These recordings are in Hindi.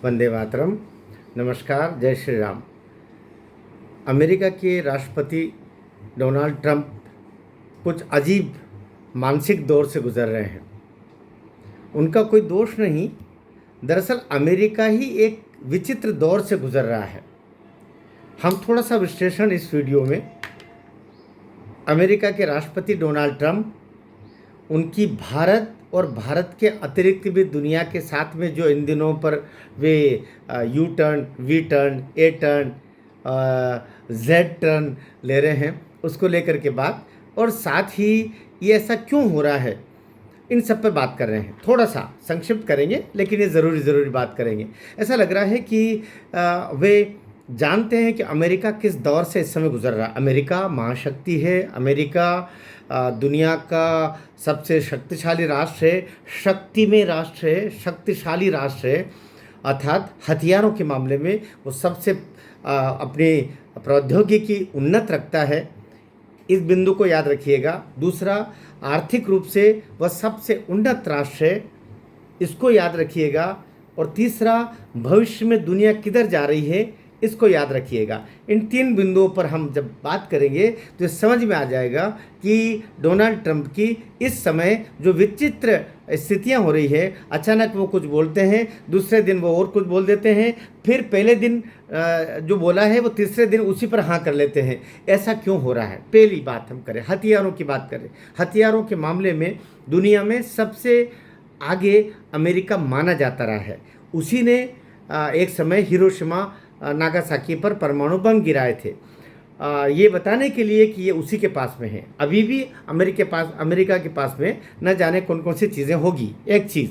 वंदे मातरम। नमस्कार, जय श्री राम। अमेरिका के राष्ट्रपति डोनाल्ड ट्रंप कुछ अजीब मानसिक दौर से गुजर रहे हैं। उनका कोई दोष नहीं, दरअसल अमेरिका ही एक विचित्र दौर से गुजर रहा है। हम थोड़ा सा विश्लेषण इस वीडियो में अमेरिका के राष्ट्रपति डोनाल्ड ट्रंप, उनकी भारत और भारत के अतिरिक्त भी दुनिया के साथ में जो इन दिनों पर वे U turn, V turn, A turn, Z turn ले रहे हैं, उसको लेकर के बात, और साथ ही ये ऐसा क्यों हो रहा है, इन सब पर बात कर रहे हैं। थोड़ा सा संक्षिप्त करेंगे, लेकिन ये ज़रूरी बात करेंगे। ऐसा लग रहा है कि वे जानते हैं कि अमेरिका किस दौर से इस समय गुजर रहा है। अमेरिका महाशक्ति है, अमेरिका दुनिया का सबसे शक्तिशाली राष्ट्र है, शक्तिमय राष्ट्र है, शक्तिशाली राष्ट्र है, अर्थात हथियारों के मामले में वो सबसे अपनी प्रौद्योगिकी उन्नत रखता है। इस बिंदु को याद रखिएगा। दूसरा, आर्थिक रूप से वह सबसे उन्नत राष्ट्र है, इसको याद रखिएगा। और तीसरा, भविष्य में दुनिया किधर जा रही है, इसको याद रखिएगा। इन तीन बिंदुओं पर हम जब बात करेंगे तो ये समझ में आ जाएगा कि डोनाल्ड ट्रंप की इस समय जो विचित्र स्थितियां हो रही है, अचानक वो कुछ बोलते हैं, दूसरे दिन वो और कुछ बोल देते हैं, फिर पहले दिन जो बोला है वो तीसरे दिन उसी पर हाँ कर लेते हैं। ऐसा क्यों हो रहा है? पहली बात हम करें, हथियारों की बात करें। हथियारों के मामले में दुनिया में सबसे आगे अमेरिका माना जाता रहा है। उसी ने एक समय हिरोशिमा नागासाकी पर परमाणु बम गिराए थे, ये बताने के लिए कि ये उसी के पास में है। अभी भी अमेरिका के पास में न जाने कौन कौन सी चीज़ें होगी। एक चीज़,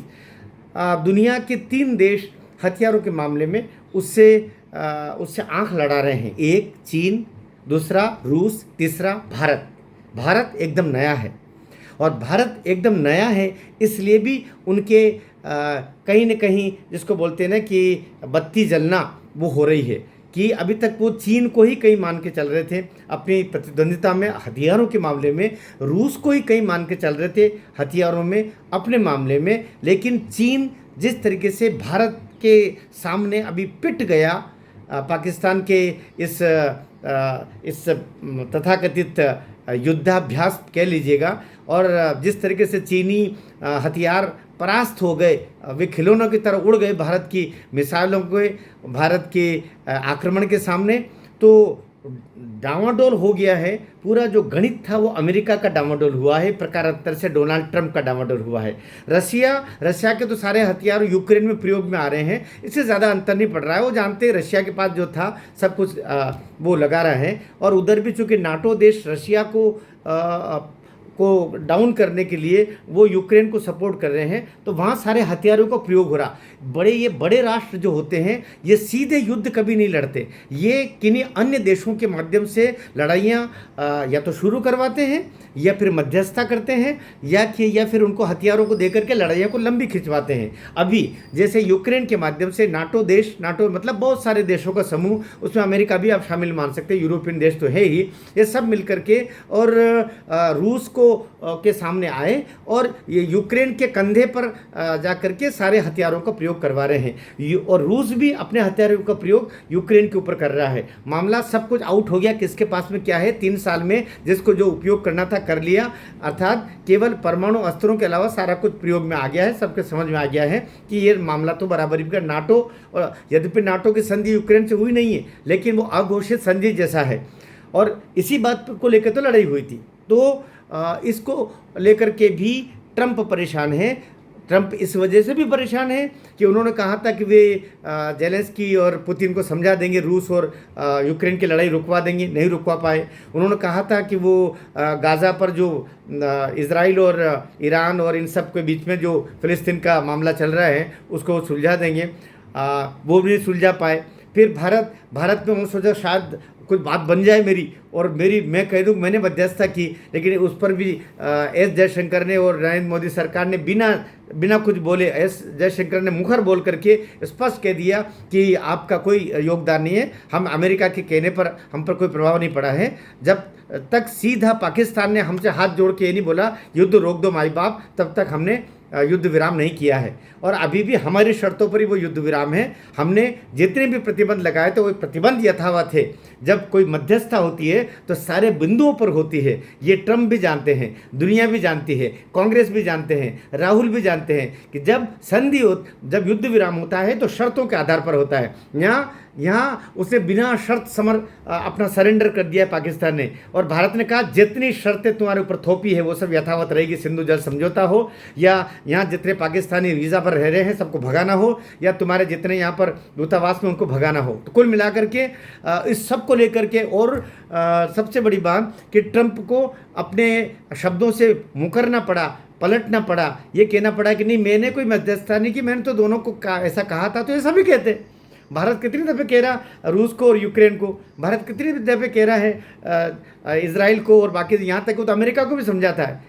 दुनिया के 3 देश हथियारों के मामले में उससे आंख लड़ा रहे हैं। एक चीन, दूसरा रूस, तीसरा भारत। भारत एकदम नया है, और भारत एकदम नया है इसलिए भी उनके कहीं न कहीं, जिसको बोलते हैं ना कि बत्ती जलना, वो हो रही है कि अभी तक वो चीन को ही कहीं मान के चल रहे थे अपनी प्रतिद्वंदिता में हथियारों के मामले में, रूस को ही कहीं मान के चल रहे थे हथियारों में अपने मामले में। लेकिन चीन जिस तरीके से भारत के सामने अभी पिट गया, पाकिस्तान के इस तथाकथित युद्धाभ्यास कह लीजिएगा, और जिस तरीके से चीनी हथियार परास्त हो गए, वे खिलौनों की तरह उड़ गए भारत की मिसाइलों के, भारत के आक्रमण के सामने, तो डामाडोल हो गया है। पूरा जो गणित था वो अमेरिका का डामाडोल हुआ है, प्रकारांतर से डोनाल्ड ट्रंप का डामाडोल हुआ है। रशिया के तो सारे हथियार यूक्रेन में प्रयोग में आ रहे हैं, इससे ज़्यादा अंतर नहीं पड़ रहा है। वो जानते हैं रशिया के पास जो था सब कुछ वो लगा रहा है, और उधर भी चूँकि नाटो देश रशिया को डाउन करने के लिए वो यूक्रेन को सपोर्ट कर रहे हैं, तो वहाँ सारे हथियारों का प्रयोग हो रहा। ये बड़े राष्ट्र जो होते हैं ये सीधे युद्ध कभी नहीं लड़ते, ये किन्हीं अन्य देशों के माध्यम से लड़ाइयाँ या तो शुरू करवाते हैं, या फिर मध्यस्थता करते हैं, या फिर उनको हथियारों को देकर के लड़ाइयों को लंबी खिंचवाते हैं। अभी जैसे यूक्रेन के माध्यम से नाटो मतलब बहुत सारे देशों का समूह, उसमें अमेरिका भी आप शामिल मान सकते हैं, यूरोपियन देश तो है ही, ये सब मिल करके और रूस के सामने आए, और ये यूक्रेन के कंधे पर जा करके सारे हथियारों का प्रयोग करवा रहे हैं। और रूस भी अपने हथियारों का प्रयोग यूक्रेन के ऊपर कर रहा है। मामला सब कुछ आउट हो गया, किसके पास में क्या है। 3 साल में जिसको जो उपयोग करना था कर लिया, अर्थात केवल परमाणु अस्त्रों के अलावा सारा कुछ प्रयोग में आ गया है। सबके समझ में आ गया है कि ये मामला तो बराबरी का नाटो, और यद्यपि नाटो की संधि यूक्रेन से हुई नहीं है, लेकिन वो अघोषित संधि जैसा है, और इसी बात को लेकर तो लड़ाई हुई थी। तो इसको लेकर के भी ट्रंप परेशान है। ट्रंप इस वजह से भी परेशान है कि उन्होंने कहा था कि वे जेलेंस्की और पुतिन को समझा देंगे, रूस और यूक्रेन की लड़ाई रुकवा देंगे, नहीं रुकवा पाए। उन्होंने कहा था कि वो गाज़ा पर जो इज़राइल और ईरान और इन सब के बीच में जो फ़िलिस्तीन का मामला चल रहा है उसको सुलझा देंगे, वो भी नहीं सुलझा पाए। फिर भारत में उन्होंने सोचा शायद कुछ बात बन जाए मेरी, और मैं कह दूँ मैंने मध्यस्थता की, लेकिन उस पर भी एस जयशंकर ने और नरेंद्र मोदी सरकार ने बिना कुछ बोले, एस जयशंकर ने मुखर बोल करके स्पष्ट कह दिया कि आपका कोई योगदान नहीं है, हम अमेरिका के कहने पर हम पर कोई प्रभाव नहीं पड़ा है। जब तक सीधा पाकिस्तान ने हमसे हाथ जोड़ के ये नहीं बोला युद्ध रोक दो माई बाप, तब तक हमने युद्ध विराम नहीं किया है और अभी भी हमारी शर्तों पर ही वो युद्ध विराम है। हमने जितने भी प्रतिबंध लगाए थे वो प्रतिबंध यथावत है। जब कोई मध्यस्थता होती है तो सारे बिंदुओं पर होती है। ये ट्रम्प भी जानते हैं, दुनिया भी जानती है, कांग्रेस भी जानते हैं, राहुल भी जानते हैं कि जब जब युद्ध विराम होता है तो शर्तों के आधार पर होता है। यहाँ उसने बिना शर्त अपना सरेंडर कर दिया है पाकिस्तान ने, और भारत ने कहा जितनी शर्तें तुम्हारे ऊपर थोपी है वो सब यथावत रहेगी, सिंधु जल समझौता हो या यहाँ जितने पाकिस्तानी वीज़ा पर रह रहे हैं सबको भगाना हो या तुम्हारे जितने यहाँ पर दूतावास में उनको भगाना हो। तो कुल मिलाकर के इस सब को लेकर के और सबसे बड़ी बात कि ट्रंप को अपने शब्दों से मुकरना पड़ा, पलटना पड़ा, ये कहना पड़ा कि नहीं मैंने कोई मध्यस्थता नहीं की, मैंने तो दोनों को ऐसा कहा था। तो ये सभी कहते। भारत कितनी दफ़े कह रहा रूस को और यूक्रेन को, भारत कितनी दफ़े कह रहा है इजराइल को और बाकी यहाँ तक तो अमेरिका को भी समझाता है।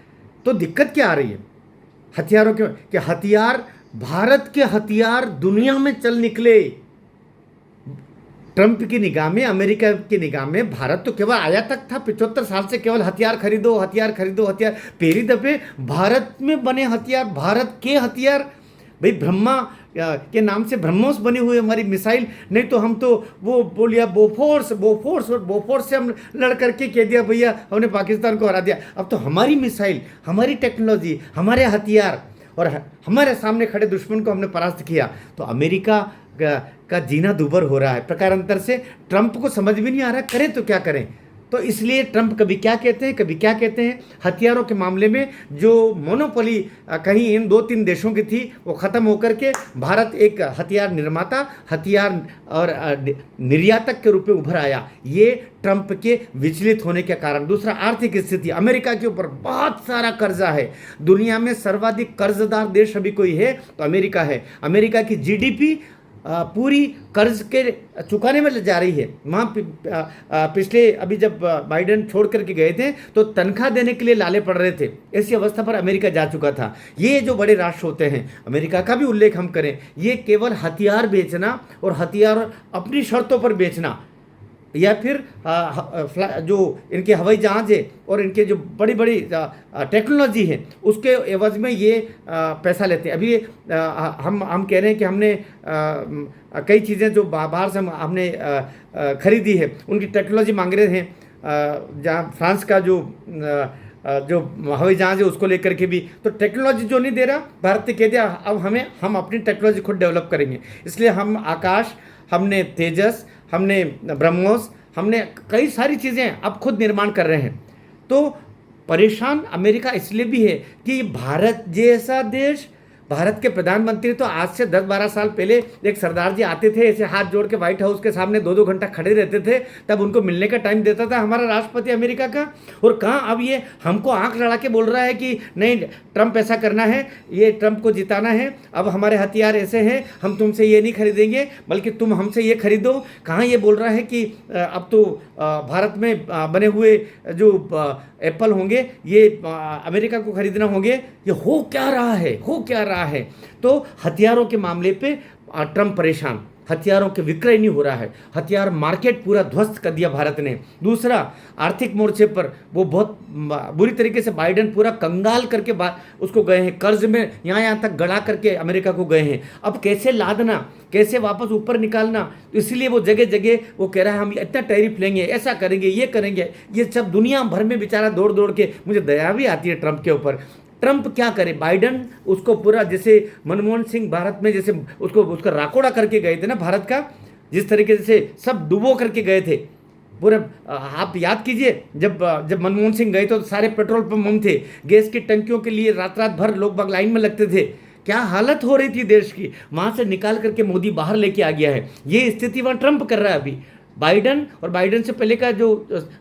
तो दिक्कत क्या आ रही है हथियारों के हथियार, भारत के हथियार दुनिया में चल निकले। ट्रंप की निगाह में, अमेरिका की निगाह में भारत तो केवल आयातक था। 75 साल से केवल हथियार खरीदो, हथियार खरीदो, हथियार। पहली दफ़े भारत में बने हथियार, भारत के हथियार। भाई ब्रह्मा के नाम से ब्रह्मोस बनी हुई हमारी मिसाइल, नहीं तो हम तो वो बोलिया बोफोर्स से हम लड़ करके कह दिया भैया हमने पाकिस्तान को हरा दिया। अब तो हमारी मिसाइल, हमारी टेक्नोलॉजी, हमारे हथियार और हमारे सामने खड़े दुश्मन को हमने परास्त किया। तो अमेरिका का जीना दुभर हो रहा है प्रकारांतर से। ट्रंप को समझ भी नहीं आ रहा करें तो क्या करें। तो इसलिए ट्रंप कभी क्या कहते हैं, कभी क्या कहते हैं। हथियारों के मामले में जो मोनोपोली कहीं इन 2-3 देशों की थी वो ख़त्म होकर के भारत एक हथियार निर्माता, हथियार और निर्यातक के रूप में उभर आया। ये ट्रंप के विचलित होने के कारण। दूसरा, आर्थिक स्थिति। अमेरिका के ऊपर बहुत सारा कर्जा है। दुनिया में सर्वाधिक कर्जदार देश अभी कोई है तो अमेरिका है। अमेरिका की जीडीपी पूरी कर्ज के चुकाने में जा रही है। वहाँ पिछले अभी जब बाइडेन छोड़ करके गए थे तो तनख्वाह देने के लिए लाले पड़ रहे थे। ऐसी अवस्था पर अमेरिका जा चुका था। ये जो बड़े राष्ट्र होते हैं, अमेरिका का भी उल्लेख हम करें, ये केवल हथियार बेचना और हथियार अपनी शर्तों पर बेचना या फिर जो इनके हवाई जहाज़ है और इनके जो बड़ी बड़ी टेक्नोलॉजी है उसके एवज में ये पैसा लेते हैं। अभी हम कह रहे हैं कि हमने कई चीज़ें जो बाहर से हमने खरीदी है उनकी टेक्नोलॉजी मांग रहे हैं। जहाँ फ्रांस का जो हवाई जहाज़ है उसको लेकर के भी तो टेक्नोलॉजी जो नहीं दे रहा, भारत ने कह दिया अब हम अपनी टेक्नोलॉजी खुद डेवलप करेंगे। इसलिए हम आकाश, हमने तेजस, हमने ब्रह्मोस, हमने कई सारी चीज़ें अब खुद निर्माण कर रहे हैं। तो परेशान अमेरिका इसलिए भी है कि भारत जैसा देश, भारत के प्रधानमंत्री तो आज से 10-12 साल पहले एक सरदार जी आते थे, ऐसे हाथ जोड़ के व्हाइट हाउस के सामने 2-2 घंटा खड़े रहते थे, तब उनको मिलने का टाइम देता था हमारा राष्ट्रपति अमेरिका का। और कहाँ अब ये हमको आंख लड़ा के बोल रहा है कि नहीं ट्रंप ऐसा करना है, ये ट्रंप को जिताना है, अब हमारे हथियार ऐसे हैं, हम तुमसे ये नहीं खरीदेंगे बल्कि तुम हमसे ये खरीदो। कहाँ ये बोल रहा है कि अब तो भारत में बने हुए जो एप्पल होंगे ये अमेरिका को खरीदना होंगे। ये हो क्या रहा है। तो हथियारों के मामले पे ट्रंप परेशान, हथियारों के विक्रय नहीं हो रहा है, हथियार मार्केट पूरा ध्वस्त कर दिया भारत ने। दूसरा, आर्थिक मोर्चे पर वो बहुत बुरी तरीके से बाइडेन पूरा कंगाल करके उसको गए हैं, कर्ज में यहाँ तक गड़ा करके अमेरिका को गए हैं। अब कैसे लादना, कैसे वापस ऊपर निकालना, तो इसलिए वो जगह जगह वो कह रहा है हम इतना टैरिफ लेंगे, ऐसा करेंगे, ये करेंगे। ये सब दुनिया भर में बेचारा दौड़ दौड़ के, मुझे दया भी आती है ट्रंप के ऊपर। ट्रंप क्या करे, बाइडेन उसको पूरा जैसे मनमोहन सिंह भारत में जैसे उसका राकोड़ा करके गए थे ना भारत का, जिस तरीके से सब डुबो करके गए थे पूरे। आप याद कीजिए जब मनमोहन सिंह गए तो सारे पेट्रोल पंप हम थे, गैस की टंकियों के लिए रात भर लोग बाग लाइन में लगते थे। क्या हालत हो रही थी देश की, वहाँ से निकाल करके मोदी बाहर लेके आ गया है। ये स्थिति वहाँ ट्रंप कर रहा है अभी। बाइडेन और बाइडेन से पहले का जो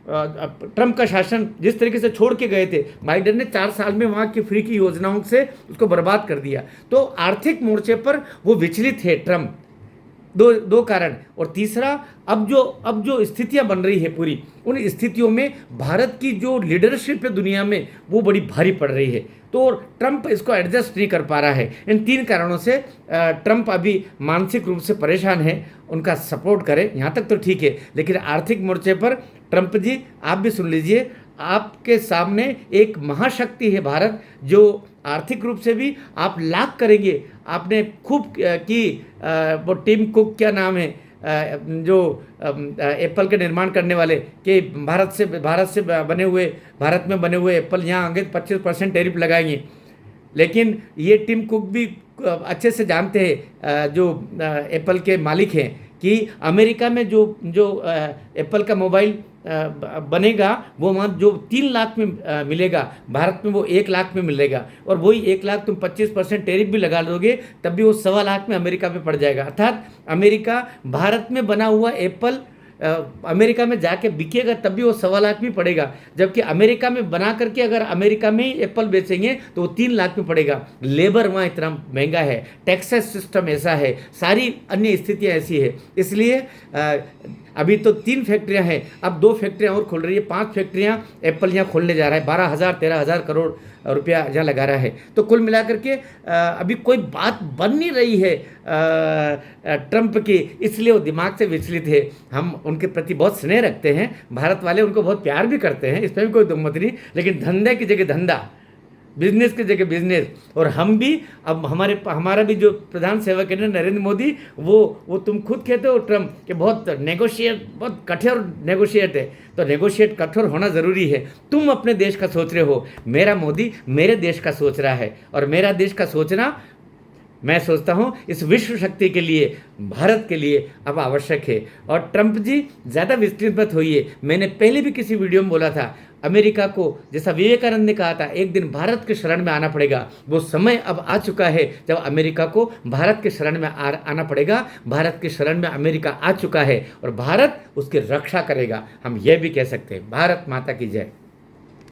ट्रंप का शासन जिस तरीके से छोड़ के गए थे, बाइडेन ने 4 साल में वहाँ की फ्री की योजनाओं से उसको बर्बाद कर दिया। तो आर्थिक मोर्चे पर वो विचलित है ट्रंप। दो कारण। और तीसरा, अब जो स्थितियां बन रही है पूरी, उन स्थितियों में भारत की जो लीडरशिप है दुनिया में वो बड़ी भारी पड़ रही है। तो ट्रंप इसको एडजस्ट नहीं कर पा रहा है। इन 3 कारणों से ट्रंप अभी मानसिक रूप से परेशान है। उनका सपोर्ट करें यहाँ तक तो ठीक है, लेकिन आर्थिक मोर्चे पर ट्रंप जी आप भी सुन लीजिए, आपके सामने एक महाशक्ति है भारत, जो आर्थिक रूप से भी आप लाख करेंगे। आपने खूब की वो टिम कुक, क्या नाम है, जो एप्पल के निर्माण करने वाले, कि भारत से बने हुए, भारत में बने हुए एप्पल यहाँ आएंगे 25% टैरिफ लगाएंगे। लेकिन ये टिम कुक भी अच्छे से जानते हैं, जो एप्पल के मालिक हैं, कि अमेरिका में जो जो एप्पल का मोबाइल बनेगा वो वहाँ जो 3 लाख में मिलेगा, भारत में वो 1 लाख में मिलेगा। और वही 1 लाख तुम 25% टैरिफ भी लगा लोगे तब भी वो 1.25 लाख में अमेरिका में पड़ जाएगा। अर्थात अमेरिका, भारत में बना हुआ एप्पल अमेरिका में जाके बिकेगा तब भी वो 1.25 लाख में पड़ेगा, जबकि अमेरिका में बना करके अगर अमेरिका में ही एप्पल बेचेंगे तो वो 3 लाख में पड़ेगा। लेबर वहाँ इतना महंगा है, टैक्सेस सिस्टम ऐसा है, सारी अन्य स्थितियाँ ऐसी है। इसलिए अभी तो 3 फैक्ट्रियाँ हैं, अब 2 फैक्ट्रियाँ और खोल रही है, 5 फैक्ट्रियाँ एप्पल यहाँ खोलने जा रहा है, 12,000-13,000 करोड़ रुपया जहाँ लगा रहा है। तो कुल मिलाकर के अभी कोई बात बन नहीं रही है ट्रंप की, इसलिए वो दिमाग से विचलित है। हम उनके प्रति बहुत स्नेह रखते हैं, भारत वाले उनको बहुत प्यार भी करते हैं, इसमें भी कोई दो मत नहीं, लेकिन धंधे की जगह धंधा, बिजनेस की जगह बिजनेस। और हम भी, अब हमारा भी जो प्रधान सेवक है नरेंद्र मोदी, वो तुम खुद कहते हो ट्रम्प कि बहुत कठोर नेगोशिएट है, तो नेगोशिएट कठोर होना ज़रूरी है। तुम अपने देश का सोच रहे हो, मेरा मोदी मेरे देश का सोच रहा है, और मेरा देश का सोचना मैं सोचता हूँ इस विश्व शक्ति के लिए, भारत के लिए अब आवश्यक है। और ट्रंप जी ज़्यादा विस्तृत मत होइए, मैंने पहले भी किसी वीडियो में बोला था, अमेरिका को, जैसा विवेकानंद ने कहा था, एक दिन भारत के शरण में आना पड़ेगा। वो समय अब आ चुका है जब अमेरिका को भारत के शरण में आना पड़ेगा। भारत के शरण में अमेरिका आ चुका है और भारत उसकी रक्षा करेगा, हम यह भी कह सकते हैं। भारत माता की जय।